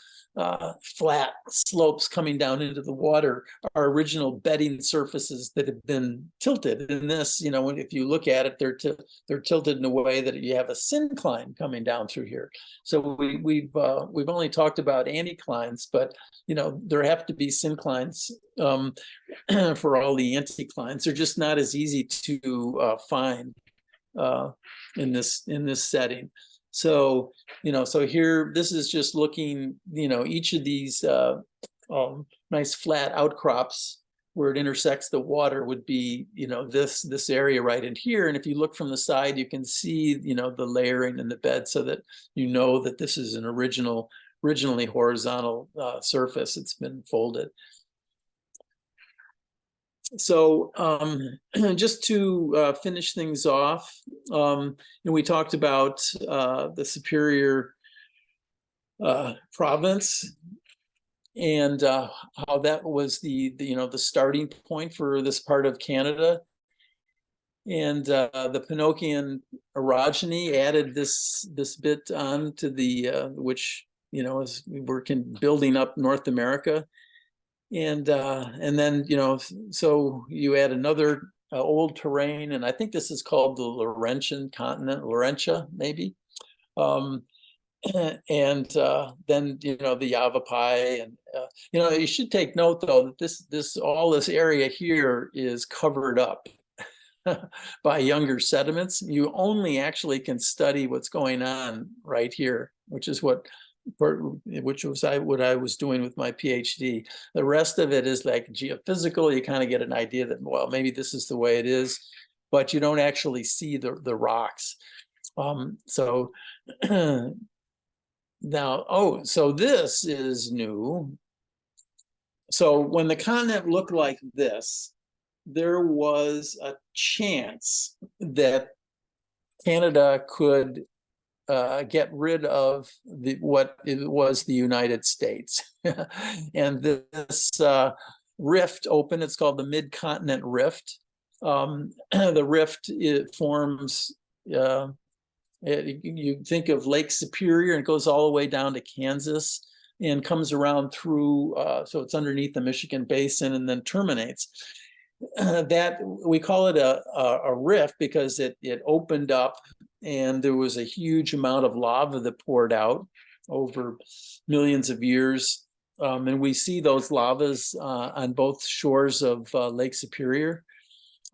flat slopes coming down into the water are original bedding surfaces that have been tilted. And this, if you look at it, they're tilted in a way that you have a syncline coming down through here. So we've only talked about anticlines, but there have to be synclines for all the anticlines. They're just not as easy to find in this setting. So, so here, this is just looking, each of these nice flat outcrops where it intersects the water would be, this area right in here. And if you look from the side, you can see, the layering in the bed, so that that this is an originally horizontal surface. It's been folded. So just to finish things off, we talked about the Superior province, and how that was the starting point for this part of Canada. And the Pinokian orogeny added this bit on to the which as we were building up North America. And then, so you add another old terrain, and I think this is called the Laurentian continent, Laurentia, maybe. And then, the Yavapai, and, you should take note, though, that all this area here is covered up by younger sediments. You only actually can study what's going on right here, which is what I was doing with my PhD. The rest of it is like geophysical. You kind of get an idea that, well, maybe this is the way it is, but you don't actually see the rocks. So now, so this is new. So when the continent looked like this, there was a chance that Canada could get rid of what it was the United States. And this rift opened. It's called the Mid-Continent Rift. The rift, it forms, you think of Lake Superior, and it goes all the way down to Kansas and comes around through, so it's underneath the Michigan Basin, and then terminates. That we call it a rift because it opened up, and there was a huge amount of lava that poured out over millions of years. And we see those lavas on both shores of Lake Superior.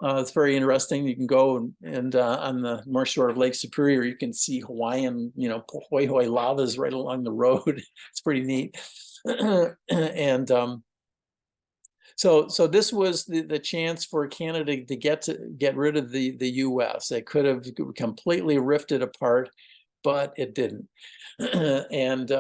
It's very interesting. You can go and on the north shore of Lake Superior, you can see Hawaiian, hoi hoi lavas right along the road. It's pretty neat. And so this was the chance for Canada to get rid of the U.S. It could have completely rifted apart, but it didn't. And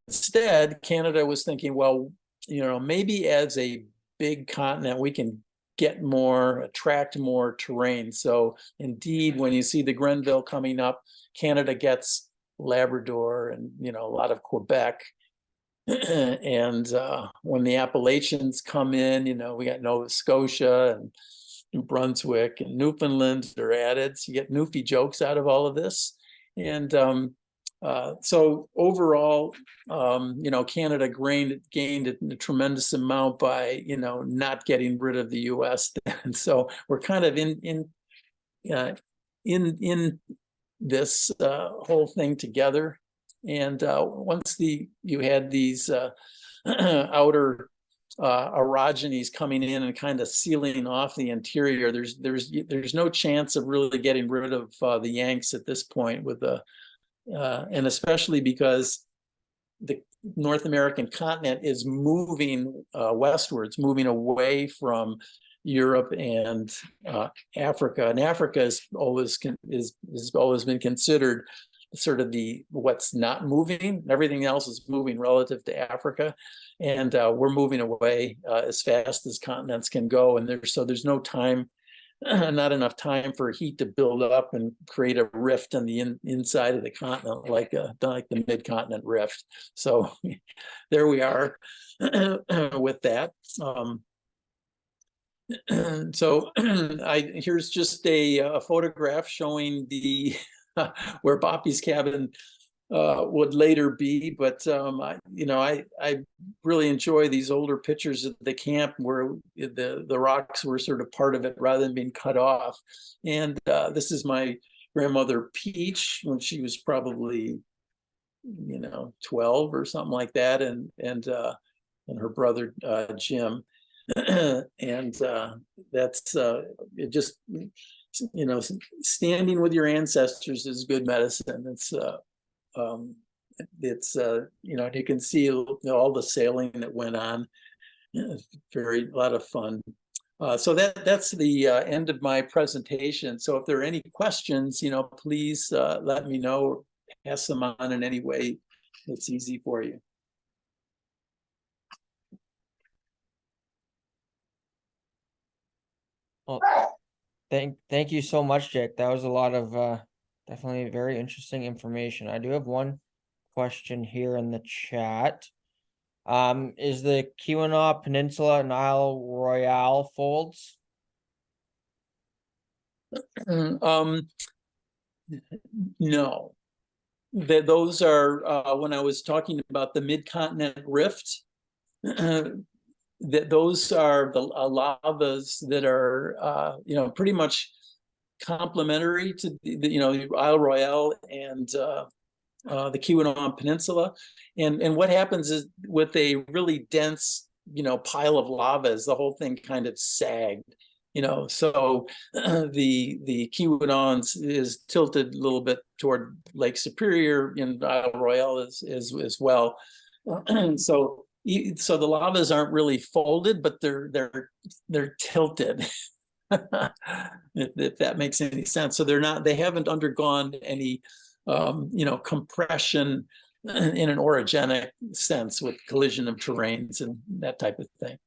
instead, Canada was thinking, well, maybe as a big continent, we can attract more terrain. So indeed, when you see the Grenville coming up, Canada gets Labrador and a lot of Quebec. And when the Appalachians come in, we got Nova Scotia and New Brunswick and Newfoundland are added. So you get Newfie jokes out of all of this. And so overall, Canada gained a tremendous amount by, not getting rid of the U.S. And so we're kind of in this whole thing together. And once you had these outer orogenies coming in and kind of sealing off the interior, there's no chance of really getting rid of the Yanks at this point with and especially because the North American continent is moving westwards, moving away from Europe and Africa. And Africa has always been considered sort of what's not moving. Everything else is moving relative to Africa, and we're moving away as fast as continents can go. And there's no time, not enough time for heat to build up and create a rift on the inside of the continent, like the mid-continent rift. So there we are with that. So here's just a photograph showing where Boppy's cabin would later be, but I really enjoy these older pictures of the camp where the rocks were sort of part of it rather than being cut off. And this is my grandmother Peach when she was probably 12 or something like that, and her brother Jim. And that's it. Just standing with your ancestors is good medicine. You can see all the sailing that went on. A lot of fun. So that's the end of my presentation. So if there are any questions, please let me know or pass them on in any way that's easy for you. Well, thank you so much, Jake. That was a lot of definitely very interesting information. I do have one question here in the chat. Is the Keweenaw Peninsula and Isle Royale folds? No. Those are when I was talking about the mid-continent rift. Those are the lavas that are pretty much complementary to the Isle Royale and the Keweenaw Peninsula. And what happens is with a really dense pile of lavas, the whole thing kind of sagged. So the Keweenaw is tilted a little bit toward Lake Superior, and Isle Royale is as well. So the lavas aren't really folded, but they're tilted. if that makes any sense. So they haven't undergone any compression in an orogenic sense with collision of terrains and that type of thing.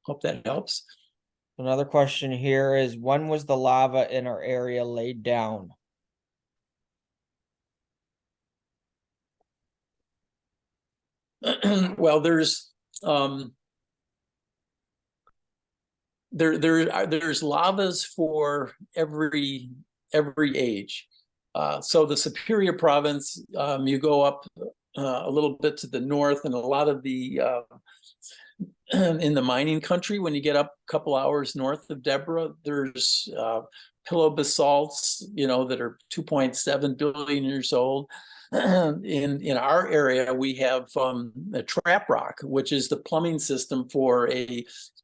Hope that helps. Another question here is, when was the lava in our area laid down? Well, there's lavas for every age. So the Superior Province, you go up a little bit to the north, and a lot of the in the mining country, when you get up a couple hours north of Deborah, there's pillow basalts, that are 2.7 billion years old. In our area, we have a trap rock, which is the plumbing system for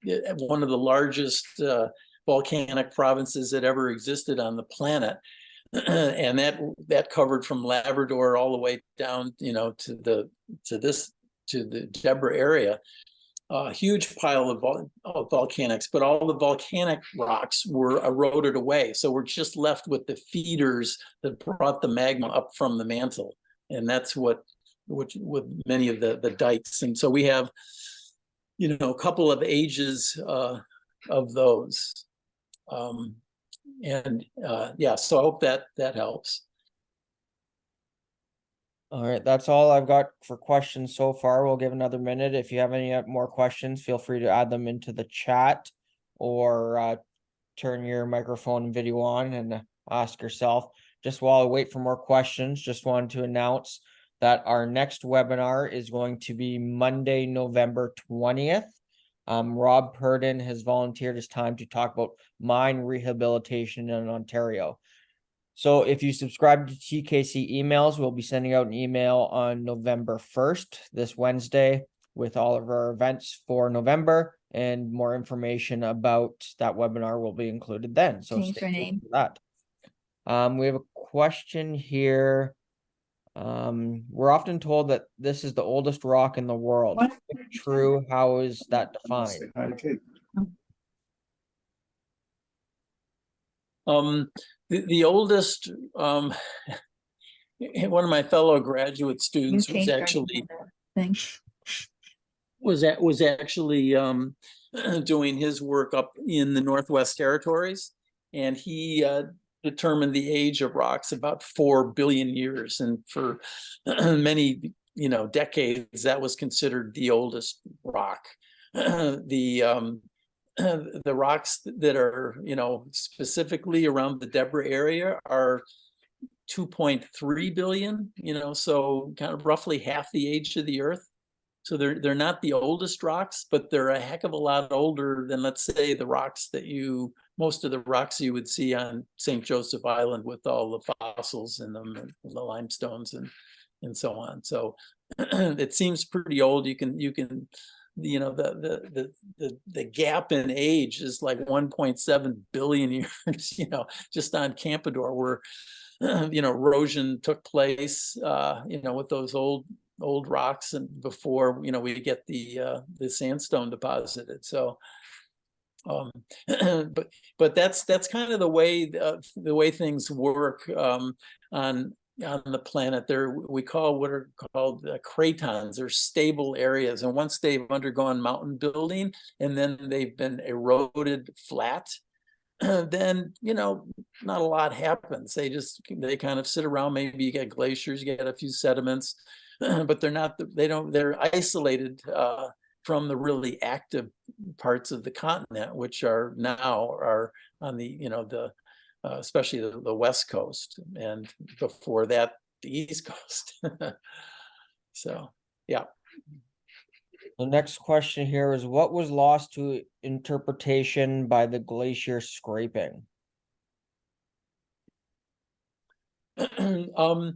one of the largest volcanic provinces that ever existed on the planet. And that covered from Labrador all the way down, to the Deborah area. A huge pile of volcanics, but all the volcanic rocks were eroded away. So we're just left with the feeders that brought the magma up from the mantle. And that's with many of the dikes. And so we have, a couple of ages of those. Yeah, so I hope that helps. All right, that's all I've got for questions so far. We'll give another minute. If you have any more questions, feel free to add them into the chat or turn your microphone and video on and ask yourself. Just while I wait for more questions, just wanted to announce that our next webinar is going to be Monday, November 20th. Rob Purdon has volunteered his time to talk about mine rehabilitation in Ontario. So if you subscribe to TKC emails, we'll be sending out an email on November 1st, this Wednesday, with all of our events for November, and more information about that webinar will be included then. So Change your name. For that. We have a question here. We're often told that this is the oldest rock in the world. What? If true, how is that defined? The oldest, one of my fellow graduate students was actually doing his work up in the Northwest Territories, and he determined the age of rocks about 4 billion years, and for many decades that was considered the oldest rock. The rocks that are, specifically around the Deborah area are 2.3 billion, so kind of roughly half the age of the Earth. So they're not the oldest rocks, but they're a heck of a lot older than, let's say, most of the rocks you would see on St. Joseph Island with all the fossils in them and the limestones and so on. So it seems pretty old. You can the gap in age is like 1.7 billion years, just on Campador, where erosion took place, with those old rocks, and before we get the sandstone deposited. So but that's kind of the way things work on the planet. We call what are called cratons. They're stable areas, and once they've undergone mountain building and then they've been eroded flat, then not a lot happens. They kind of sit around. Maybe you get glaciers, you get a few sediments, but they're isolated from the really active parts of the continent, which are on the especially the West Coast, and before that, the East Coast. So, yeah. The next question here is, what was lost to interpretation by the glacier scraping? Well,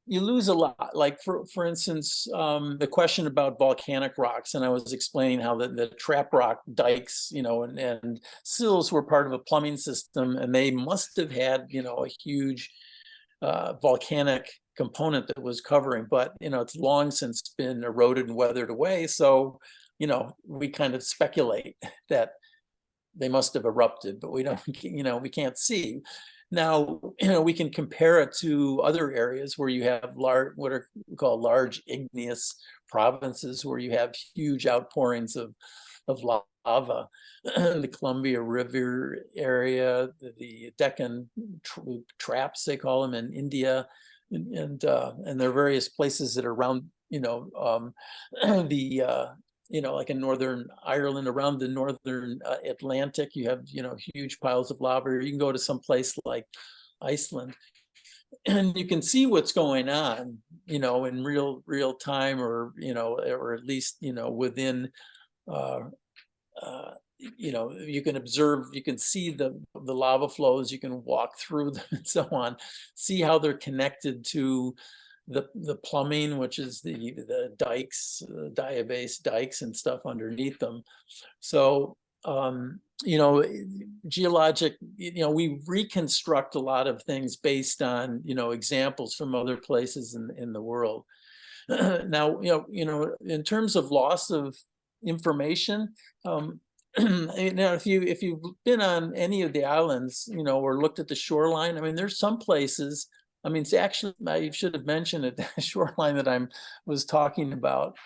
you lose a lot. Like for instance, the question about volcanic rocks, and I was explaining how the trap rock dikes, and sills were part of a plumbing system, and they must have had, a huge volcanic component that was covering, but it's long since been eroded and weathered away. So, we kind of speculate that they must have erupted, but we don't, we can't see. Now, we can compare it to other areas where you have what are called large igneous provinces, where you have huge outpourings of lava. The Columbia River area, the Deccan traps, they call them, in India, and there are various places that are around, like in Northern Ireland, around the Northern Atlantic, you have, huge piles of lava. Or you can go to some place like Iceland, and you can see what's going on, in real time, or, or at least, within, you can observe, you can see the lava flows, you can walk through them and so on, see how they're connected to the plumbing, which is the dikes, diabase dikes and stuff underneath them. So you know, geologic, you know, we reconstruct a lot of things based on, you know, examples from other places in the world. Now, in terms of loss of information, now if you've been on any of the islands, you know, or looked at the shoreline, I mean, there's some places. I mean, it's actually, I should have mentioned it, the shoreline that was talking about,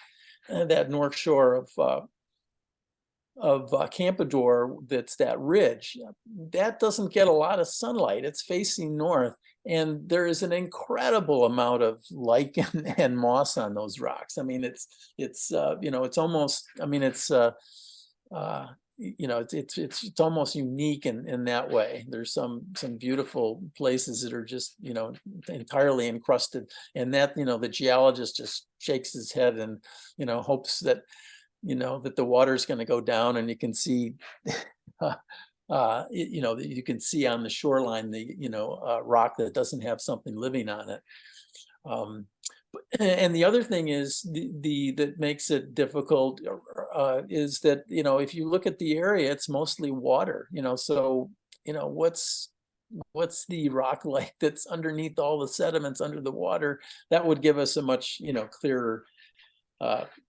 that North Shore of Campador, that's that ridge that doesn't get a lot of sunlight. It's facing north, and there is an incredible amount of lichen and moss on those rocks. I mean, it's you know, it's almost, I mean, it's you know, it's almost unique in that way. There's some beautiful places that are just, you know, entirely encrusted, and that, you know, the geologist just shakes his head and, you know, hopes that, you know, that the water is going to go down, and you can see you know, you can see on the shoreline the, you know, rock that doesn't have something living on it. And the other thing is that makes it difficult is that, you know, if you look at the area, it's mostly water, you know, so, you know, what's the rock like that's underneath all the sediments under the water? That would give us a much, you know, clearer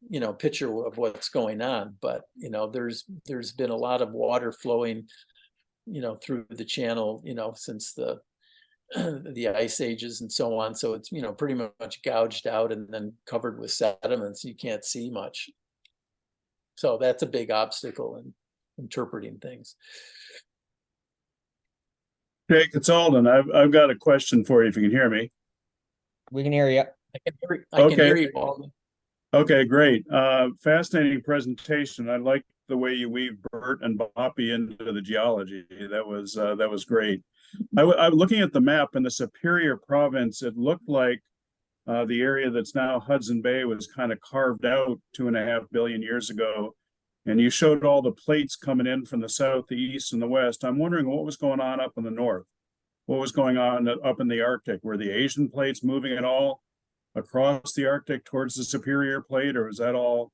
you know, picture of what's going on. But, you know, there's been a lot of water flowing, you know, through the channel, you know, since the ice ages and so on. So it's, you know, pretty much gouged out and then covered with sediments. You can't see much. So that's a big obstacle in interpreting things. Jake, it's Alden. I've got a question for you if you can hear me. We can hear you. I can hear you, Alden. Okay, great. Fascinating presentation. I like the way you weave Bert and Boppy into the geology. That was great. I'm looking at the map in the Superior Province. It looked like the area that's now Hudson Bay was kind of carved out 2.5 billion years ago. And you showed all the plates coming in from the south, the east, and the west. I'm wondering what was going on up in the north. What was going on up in the Arctic? Were the Asian plates moving at all across the Arctic towards the Superior Plate, or was that all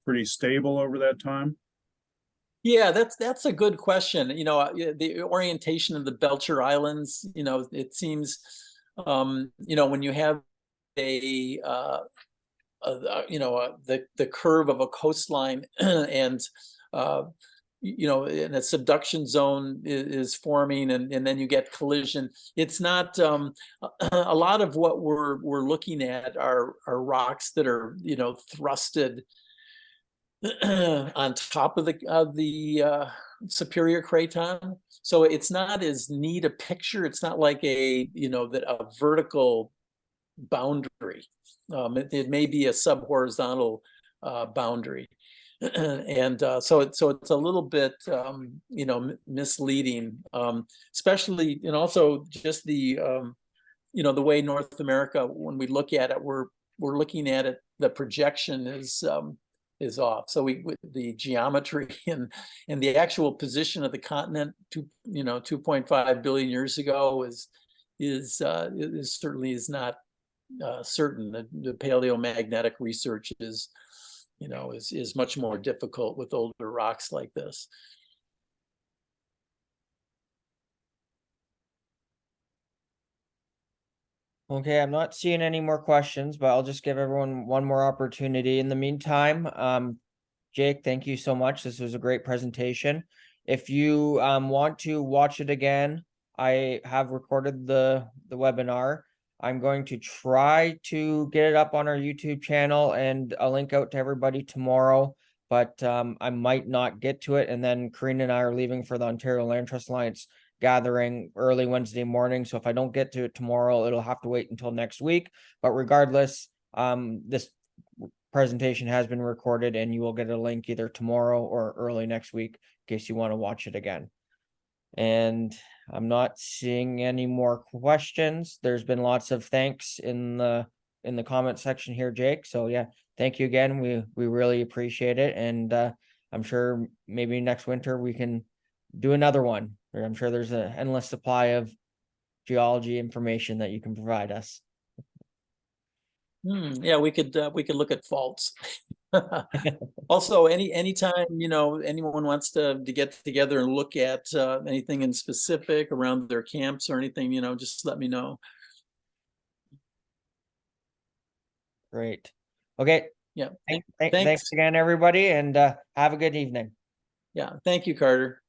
pretty stable over that time? Yeah, that's a good question. You know, the orientation of the Belcher Islands, you know, it seems, you know, when you have you know, the curve of a coastline and you know, and a subduction zone is forming, and then you get collision. It's not a lot of what we're looking at are rocks that are, you know, thrusted on top of the Superior Craton. So it's not as neat a picture. It's not like a, you know, that a vertical boundary. It may be a sub-horizontal boundary. And so it's a little bit, you know, misleading, especially, and also just the, you know, the way North America, when we look at it, we're looking at it, the projection is off. So the geometry and the actual position of the continent, you know, 2.5 billion years ago is certainly is not certain. The paleomagnetic research is, you know, is much more difficult with older rocks like this. Okay, I'm not seeing any more questions, but I'll just give everyone one more opportunity. In the meantime, Jake, thank you so much. This was a great presentation. If you want to watch it again, I have recorded the webinar. I'm going to try to get it up on our YouTube channel and a link out to everybody tomorrow, but I might not get to it. And then Karina and I are leaving for the Ontario Land Trust Alliance gathering early Wednesday morning. So if I don't get to it tomorrow, it'll have to wait until next week. But regardless, this presentation has been recorded and you will get a link either tomorrow or early next week in case you want to watch it again. And I'm not seeing any more questions. There's been lots of thanks in the comment section here, Jake. So yeah, thank you again. We really appreciate it. And I'm sure maybe next winter we can do another one. I'm sure there's an endless supply of geology information that you can provide us. Yeah, we could look at faults. Also, anytime, anyone wants to get together and look at anything in specific around their camps or anything, just let me know. Great. Okay. Yeah. Thanks again, everybody, and have a good evening. Yeah. Thank you, Carter.